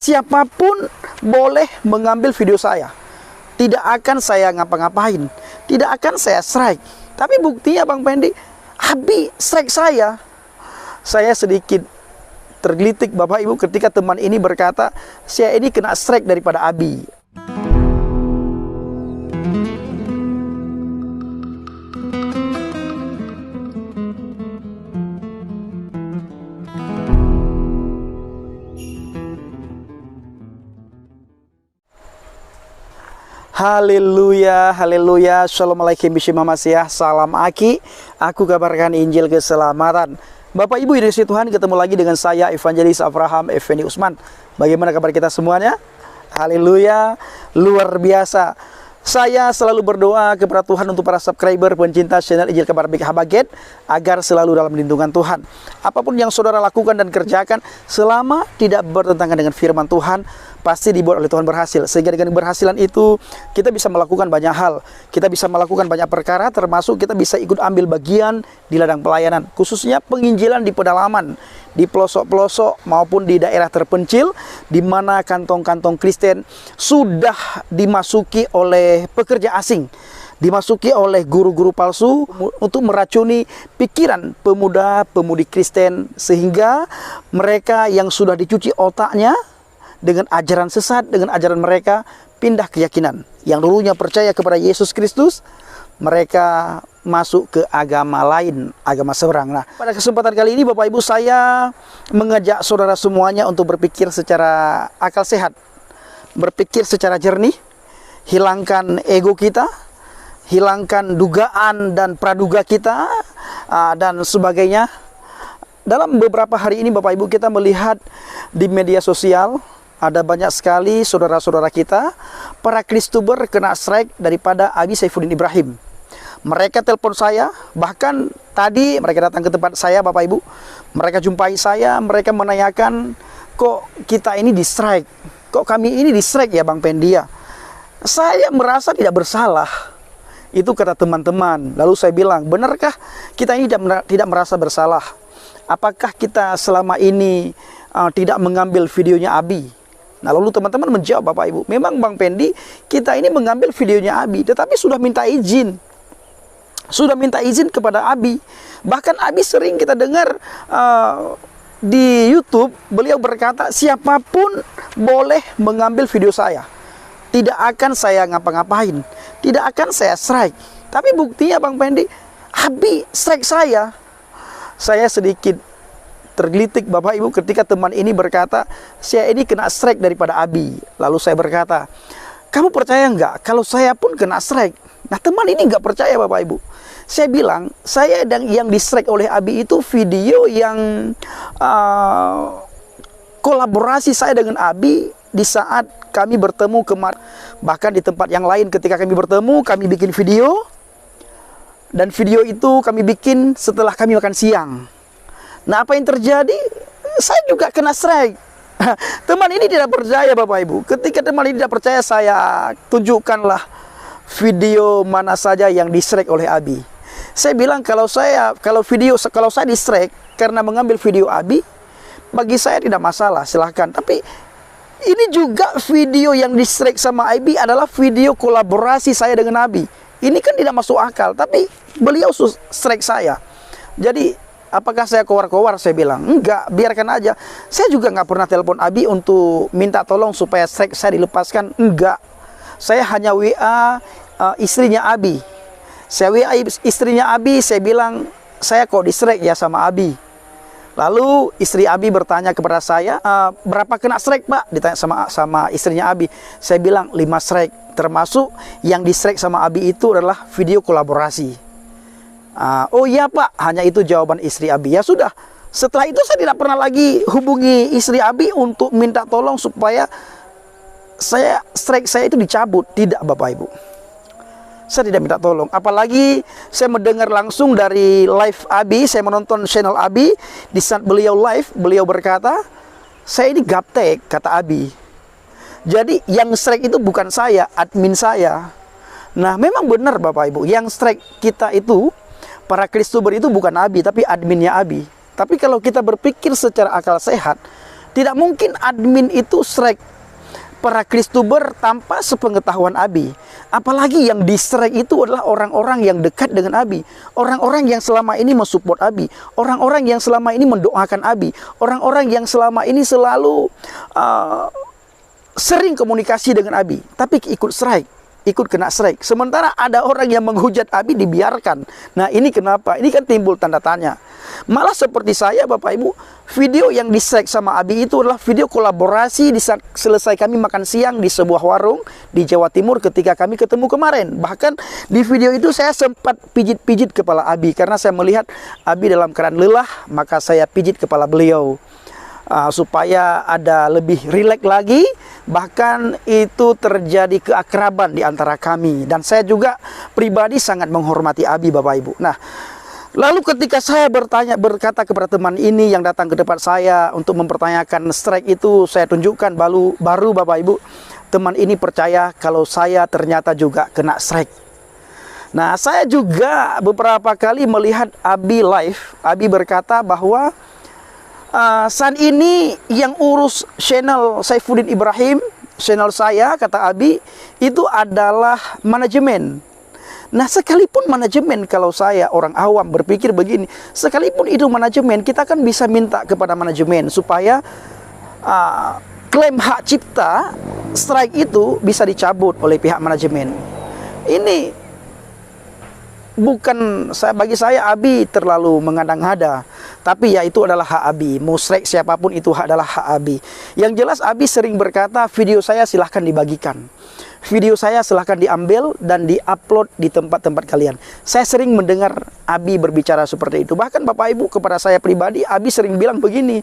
Siapapun boleh mengambil video saya. Tidak akan saya ngapa-ngapain. Tidak akan saya strike. Tapi buktinya Bang Pendi, Abi strike saya. Saya sedikit tergelitik Bapak Ibu ketika teman ini berkata, saya ini kena strike daripada Abi. Haleluya, haleluya, Assalamualaikum bismillahirrahmanirrahim, salam aki, aku kabarkan Injil keselamatan. Bapak Ibu di Tuhan, ketemu lagi dengan saya Evangelis Abraham Effendi Usman. Bagaimana kabar kita semuanya? Haleluya, luar biasa. Saya selalu berdoa kepada Tuhan untuk para subscriber pencinta channel Injil Kabar Baik Habaget agar selalu dalam lindungan Tuhan. Apapun yang saudara lakukan dan kerjakan selama tidak bertentangan dengan firman Tuhan, pasti dibuat oleh Tuhan berhasil. Sehingga dengan keberhasilan itu kita bisa melakukan banyak hal. Kita bisa melakukan banyak perkara, termasuk kita bisa ikut ambil bagian di ladang pelayanan, khususnya penginjilan di pedalaman, di pelosok-pelosok maupun di daerah terpencil, di mana kantong-kantong Kristen sudah dimasuki oleh pekerja asing, dimasuki oleh guru-guru palsu untuk meracuni pikiran pemuda-pemudi Kristen, sehingga mereka yang sudah dicuci otaknya dengan ajaran sesat, dengan ajaran mereka, pindah keyakinan. Yang dulunya percaya kepada Yesus Kristus, mereka masuk ke agama lain, agama seberang. Nah, pada kesempatan kali ini Bapak Ibu, saya mengajak saudara semuanya untuk berpikir secara akal sehat, berpikir secara jernih, hilangkan ego kita, hilangkan dugaan dan praduga kita, dan sebagainya. Dalam beberapa hari ini Bapak Ibu, kita melihat di media sosial ada banyak sekali saudara-saudara kita, para Kristuber kena strike daripada Abi Saifuddin Ibrahim. Mereka telepon saya, bahkan tadi mereka datang ke tempat saya Bapak Ibu. Mereka jumpai saya, mereka menanyakan, kok kita ini di strike? Kok kami ini di strike ya Bang Pendia? Saya merasa tidak bersalah. Itu kata teman-teman. Lalu saya bilang, benarkah kita ini tidak merasa bersalah? Apakah kita selama ini tidak mengambil videonya Abi? Nah, lalu teman-teman menjawab Bapak Ibu, memang Bang Pendi, kita ini mengambil videonya Abi, tetapi sudah minta izin. Sudah minta izin kepada Abi. Bahkan Abi sering kita dengar di YouTube, beliau berkata, siapapun boleh mengambil video saya. Tidak akan saya ngapa-ngapain. Tidak akan saya strike. Tapi buktinya Bang Pendi, Abi strike saya. Saya sedikit tergelitik Bapak Ibu ketika teman ini berkata, saya ini kena strike daripada Abi. Lalu saya berkata, kamu percaya nggak kalau saya pun kena strike? Nah, teman ini nggak percaya Bapak Ibu. Saya bilang, saya yang di strike oleh Abi itu video yang kolaborasi saya dengan Abi di saat kami bertemu kemarin. Bahkan di tempat yang lain ketika kami bertemu, kami bikin video. Dan video itu kami bikin setelah kami makan siang. Nah, apa yang terjadi? Saya juga kena strike. Teman ini tidak percaya Bapak Ibu. Ketika teman ini tidak percaya, saya tunjukkanlah video mana saja yang di strike oleh Abi. Saya bilang kalau saya di strike karena mengambil video Abi, bagi saya tidak masalah, silahkan. Tapi ini juga video yang di strike sama Abi adalah video kolaborasi saya dengan Abi. Ini kan tidak masuk akal, tapi beliau strike saya. Jadi apakah saya kowar-kowar? Saya bilang, enggak, biarkan aja. Saya juga nggak pernah telepon Abi untuk minta tolong supaya strike saya dilepaskan. Enggak. Saya hanya WA istrinya Abi. Saya WA istrinya Abi, saya bilang, saya kok di strike ya sama Abi. Lalu istri Abi bertanya kepada saya, berapa kena strike Pak? Ditanya sama istrinya Abi. Saya bilang 5 strike. Termasuk yang di strike sama Abi itu adalah video kolaborasi. Oh iya Pak, hanya itu jawaban istri Abi. Ya sudah, setelah itu saya tidak pernah lagi hubungi istri Abi untuk minta tolong supaya strike saya itu dicabut. Tidak Bapak Ibu, saya tidak minta tolong. Apalagi saya mendengar langsung dari live Abi, saya menonton channel Abi. Di saat beliau live, beliau berkata, saya ini gaptek, kata Abi. Jadi yang strike itu bukan saya, admin saya. Nah, memang benar Bapak Ibu, yang strike kita itu, para Kristuber itu bukan Abi, tapi adminnya Abi. Tapi kalau kita berpikir secara akal sehat, Tidak mungkin admin itu strike para Kristuber tanpa sepengetahuan Abi. Apalagi yang di strike itu adalah orang-orang yang dekat dengan Abi, orang-orang yang selama ini mensupport Abi, orang-orang yang selama ini mendoakan Abi, orang-orang yang selama ini selalu sering komunikasi dengan Abi, tapi ikut strike, ikut kena strike. Sementara ada orang yang menghujat Abi dibiarkan. Nah, ini kenapa? Ini kan timbul tanda tanya. Malah seperti saya, Bapak Ibu, video yang di-strike sama Abi itu adalah video kolaborasi di saat selesai kami makan siang di sebuah warung di Jawa Timur ketika kami ketemu kemarin. Bahkan di video itu saya sempat pijit-pijit kepala Abi karena saya melihat Abi dalam keadaan lelah, maka saya pijit kepala beliau supaya ada lebih rileks lagi. Bahkan itu terjadi keakraban di antara kami, dan saya juga pribadi sangat menghormati Abi, Bapak Ibu. Nah, lalu ketika saya berkata kepada teman ini yang datang ke depan saya untuk mempertanyakan strike itu, saya tunjukkan baru Bapak Ibu, teman ini percaya kalau saya ternyata juga kena strike. Nah, saya juga beberapa kali melihat Abi live. Abi berkata bahwa saat ini yang urus channel Saifuddin Ibrahim, channel saya, kata Abi, itu adalah manajemen. Nah, sekalipun manajemen, kalau saya orang awam berpikir begini, sekalipun itu manajemen, kita kan bisa minta kepada manajemen supaya klaim hak cipta strike itu bisa dicabut oleh pihak manajemen. Ini bukan, bagi saya Abi terlalu mengada-ngada, tapi ya itu adalah hak Abi. Mau strike siapapun itu adalah hak Abi. Yang jelas Abi sering berkata, video saya silahkan dibagikan, video saya silahkan diambil dan diupload di tempat-tempat kalian. Saya sering mendengar Abi berbicara seperti itu. Bahkan Bapak Ibu, kepada saya pribadi, Abi sering bilang begini,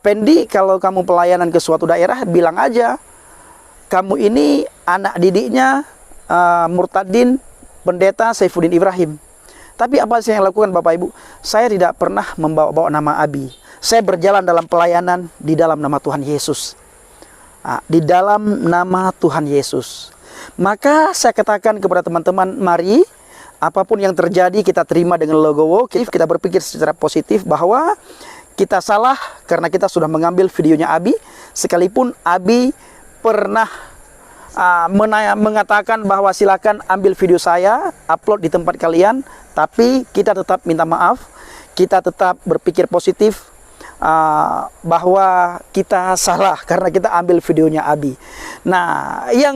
Pendi, kalau kamu pelayanan ke suatu daerah, bilang aja kamu ini anak didiknya Murtadin Pendeta Saifuddin Ibrahim. Tapi apa yang saya lakukan, Bapak Ibu? Saya tidak pernah membawa-bawa nama Abi. Saya berjalan dalam pelayanan di dalam nama Tuhan Yesus. Di dalam nama Tuhan Yesus. Maka saya katakan kepada teman-teman, mari apapun yang terjadi kita terima dengan legowo. Kita berpikir secara positif bahwa kita salah karena kita sudah mengambil videonya Abi. Sekalipun Abi pernah mengatakan bahwa silakan ambil video saya, upload di tempat kalian, tapi kita tetap minta maaf, kita tetap berpikir positif bahwa kita salah karena kita ambil videonya Abi. Nah, yang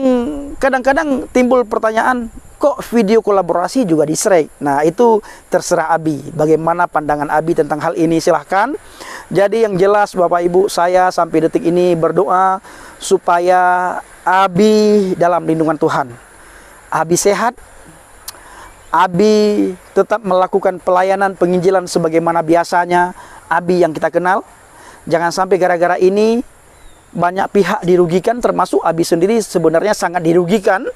kadang-kadang timbul pertanyaan, kok video kolaborasi juga di-strike? Nah, itu terserah Abi. Bagaimana pandangan Abi tentang hal ini, silahkan. Jadi yang jelas Bapak Ibu, saya sampai detik ini berdoa supaya Abi dalam lindungan Tuhan. Abi sehat, Abi tetap melakukan pelayanan penginjilan sebagaimana biasanya Abi yang kita kenal. Jangan sampai gara-gara ini banyak pihak dirugikan, termasuk Abi sendiri sebenarnya sangat dirugikan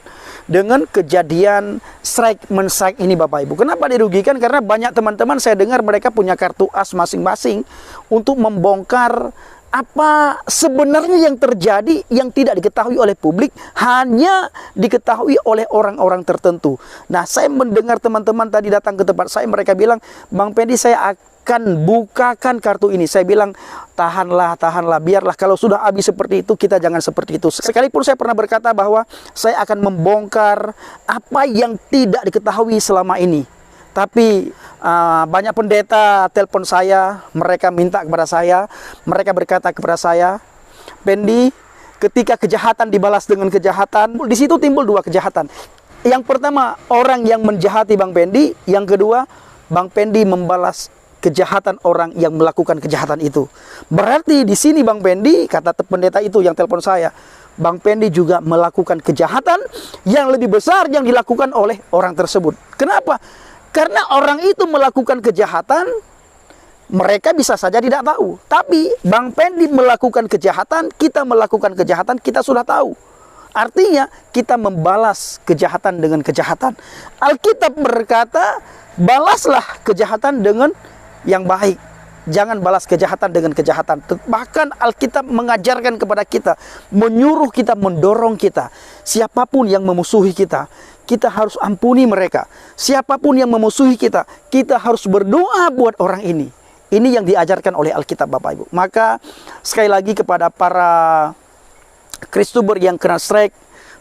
dengan kejadian strike-men-strike ini, Bapak Ibu. Kenapa dirugikan? Karena banyak teman-teman saya dengar mereka punya kartu as masing-masing untuk membongkar apa sebenarnya yang terjadi yang tidak diketahui oleh publik, hanya diketahui oleh orang-orang tertentu. Nah, saya mendengar teman-teman tadi datang ke tempat saya, mereka bilang, Bang Pendi, saya akan bukakan kartu ini. Saya bilang, tahanlah, biarlah kalau sudah Abi seperti itu, kita jangan seperti itu. Sekalipun saya pernah berkata bahwa saya akan membongkar apa yang tidak diketahui selama ini. Tapi banyak pendeta telepon saya, mereka minta kepada saya, mereka berkata kepada saya, Pendi, ketika kejahatan dibalas dengan kejahatan, di situ timbul dua kejahatan. Yang pertama, orang yang menjahati Bang Pendi, yang kedua, Bang Pendi membalas kejahatan orang yang melakukan kejahatan itu. Berarti di sini Bang Pendi, kata pendeta itu yang telepon saya, Bang Pendi juga melakukan kejahatan yang lebih besar yang dilakukan oleh orang tersebut. Kenapa? Karena orang itu melakukan kejahatan, mereka bisa saja tidak tahu. Tapi Bang Pendi melakukan kejahatan, kita melakukan kejahatan, kita sudah tahu. Artinya kita membalas kejahatan dengan kejahatan. Alkitab berkata, balaslah kejahatan dengan yang baik. Jangan balas kejahatan dengan kejahatan. Bahkan Alkitab mengajarkan kepada kita, menyuruh kita, mendorong kita. Siapapun yang memusuhi kita, kita harus ampuni mereka. Siapapun yang memusuhi kita, kita harus berdoa buat orang ini. Ini yang diajarkan oleh Alkitab Bapak Ibu. Maka sekali lagi kepada para Kristuber yang kena strike,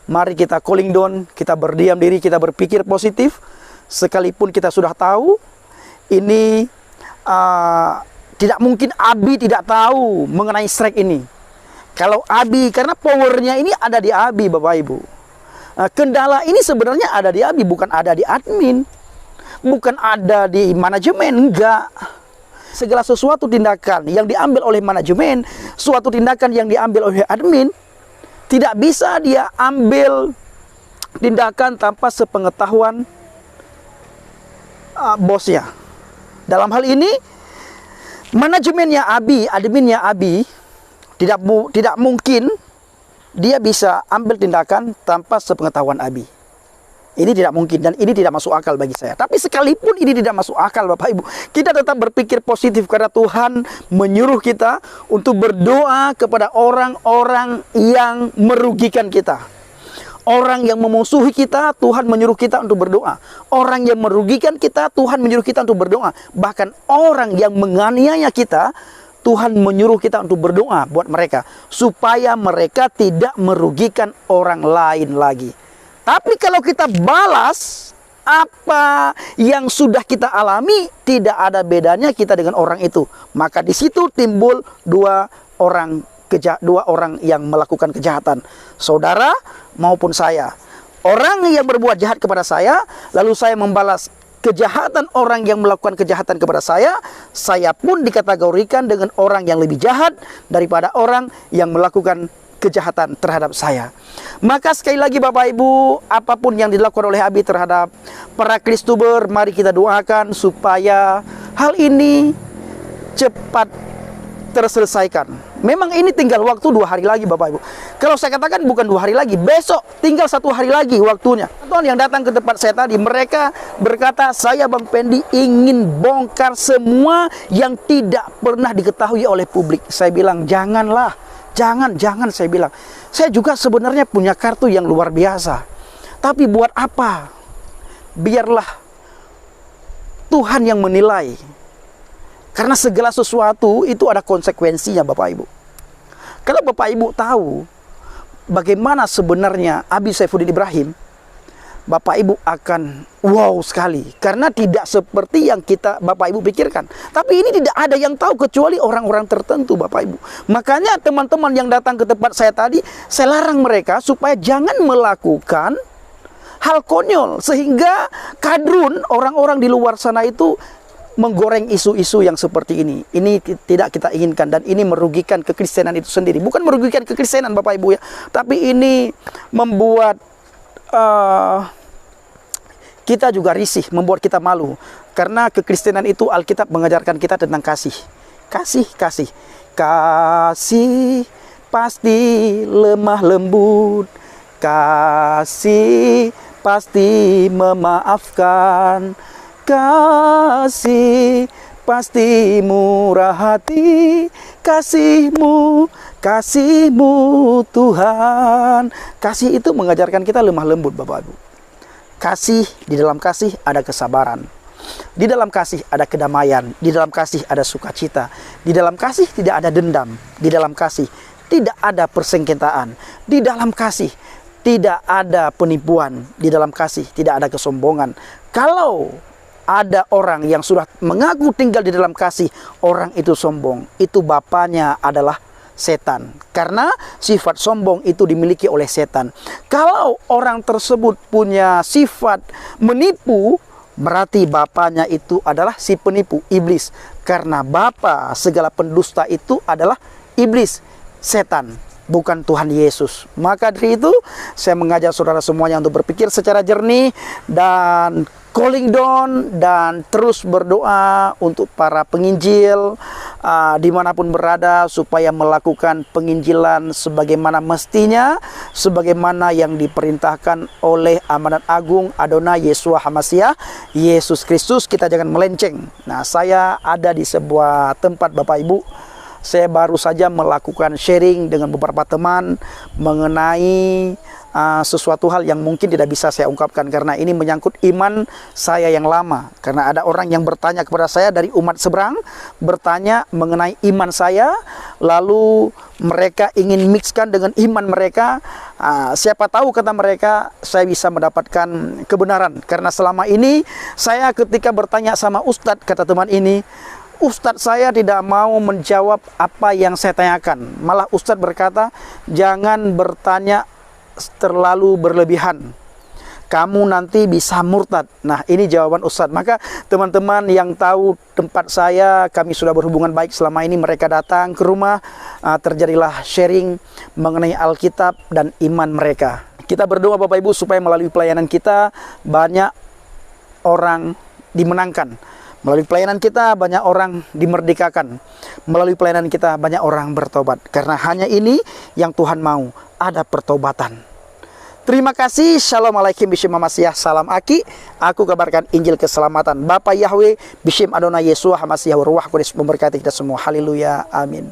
mari kita cooling down, kita berdiam diri, kita berpikir positif. Sekalipun kita sudah tahu, ini tidak mungkin Abi tidak tahu mengenai strike ini. Kalau Abi, karena powernya ini ada di Abi Bapak Ibu. Kendala ini sebenarnya ada di Abi, bukan ada di admin. Bukan ada di manajemen, enggak. Segala sesuatu tindakan yang diambil oleh manajemen, suatu tindakan yang diambil oleh admin, tidak bisa dia ambil tindakan tanpa sepengetahuan bosnya. Dalam hal ini, manajemennya Abi, adminnya Abi, tidak mungkin dia bisa ambil tindakan tanpa sepengetahuan Abi. Ini tidak mungkin dan ini tidak masuk akal bagi saya. Tapi sekalipun ini tidak masuk akal Bapak Ibu, kita tetap berpikir positif karena Tuhan menyuruh kita untuk berdoa kepada orang-orang yang merugikan kita. Orang yang memusuhi kita, Tuhan menyuruh kita untuk berdoa. Orang yang merugikan kita, Tuhan menyuruh kita untuk berdoa. Bahkan orang yang menganiaya kita, Tuhan menyuruh kita untuk berdoa buat mereka, supaya mereka tidak merugikan orang lain lagi. Tapi kalau kita balas apa yang sudah kita alami, tidak ada bedanya kita dengan orang itu. Maka di situ timbul dua orang yang melakukan kejahatan, saudara maupun saya. Orang yang berbuat jahat kepada saya, lalu saya membalas kejahatan orang yang melakukan kejahatan kepada saya pun dikategorikan dengan orang yang lebih jahat daripada orang yang melakukan kejahatan terhadap saya. Maka sekali lagi Bapak Ibu, apapun yang dilakukan oleh Abi terhadap para Kristuber, mari kita doakan supaya hal ini cepat terselesaikan. Memang ini tinggal waktu 2 hari lagi Bapak Ibu. Kalau saya katakan bukan 2 hari lagi, besok tinggal 1 hari lagi waktunya. Tuhan yang datang ke tempat saya tadi, mereka berkata, saya Bang Pendi ingin bongkar semua yang tidak pernah diketahui oleh publik. Saya bilang janganlah, jangan saya bilang. Saya juga sebenarnya punya kartu yang luar biasa. Tapi buat apa? Biarlah Tuhan yang menilai. Karena segala sesuatu itu ada konsekuensinya Bapak Ibu. Kalau Bapak Ibu tahu bagaimana sebenarnya Abi Saifuddin Ibrahim, Bapak Ibu akan wow sekali. Karena tidak seperti yang Bapak Ibu pikirkan. Tapi ini tidak ada yang tahu kecuali orang-orang tertentu Bapak Ibu. Makanya teman-teman yang datang ke tempat saya tadi, saya larang mereka supaya jangan melakukan hal konyol. Sehingga kadrun, orang-orang di luar sana itu menggoreng isu-isu yang seperti ini. Ini tidak kita inginkan dan ini merugikan kekristenan itu sendiri. Bukan merugikan kekristenan Bapak Ibu ya, tapi ini membuat kita juga risih, membuat kita malu. Karena kekristenan itu Alkitab mengajarkan kita tentang kasih. Kasih pasti lemah lembut. Kasih pasti memaafkan. Kasih pasti murah hati. Kasihmu Tuhan. Kasih itu mengajarkan kita lemah lembut Bapak Ibu. Kasih, di dalam kasih ada kesabaran. Di dalam kasih ada kedamaian. Di dalam kasih ada sukacita. Di dalam kasih tidak ada dendam. Di dalam kasih tidak ada persengketaan. Di dalam kasih tidak ada penipuan. Di dalam kasih tidak ada kesombongan. Kalau ada orang yang sudah mengaku tinggal di dalam kasih, orang itu sombong, itu bapaknya adalah setan. Karena sifat sombong itu dimiliki oleh setan. Kalau orang tersebut punya sifat menipu, berarti bapaknya itu adalah si penipu, iblis. Karena bapa segala pendusta itu adalah iblis, setan, bukan Tuhan Yesus. Maka dari itu saya mengajak saudara semuanya untuk berpikir secara jernih dan calling down, dan terus berdoa untuk para penginjil dimanapun berada, supaya melakukan penginjilan sebagaimana mestinya, sebagaimana yang diperintahkan oleh amanat agung Adonai Yeshua HaMashiach, Yesus Kristus. Kita jangan melenceng. Nah, saya ada di sebuah tempat Bapak Ibu, saya baru saja melakukan sharing dengan beberapa teman mengenai sesuatu hal yang mungkin tidak bisa saya ungkapkan karena ini menyangkut iman saya yang lama. Karena ada orang yang bertanya kepada saya dari umat seberang, bertanya mengenai iman saya, lalu mereka ingin mixkan dengan iman mereka. Siapa tahu, kata mereka, saya bisa mendapatkan kebenaran. Karena selama ini saya ketika bertanya sama Ustadz, kata teman ini, Ustadz saya tidak mau menjawab apa yang saya tanyakan. Malah Ustadz berkata, jangan bertanya terlalu berlebihan, kamu nanti bisa murtad. Nah, ini jawaban Ustadz. Maka teman-teman yang tahu tempat saya, kami sudah berhubungan baik selama ini, mereka datang ke rumah, terjadilah sharing mengenai Alkitab dan iman mereka. Kita berdoa Bapak Ibu supaya melalui pelayanan kita banyak orang dimenangkan. Melalui pelayanan kita banyak orang dimerdekakan. Melalui pelayanan kita banyak orang bertobat. Karena hanya ini yang Tuhan mau, ada pertobatan. Terima kasih. Shalom alaikum bishim Hamasiah. Salam Aki. Aku kabarkan Injil keselamatan. Bapak Yahweh bishim Adonai Yesua Hamasiah Ruah Kudus memberkati kita semua. Haleluya. Amin.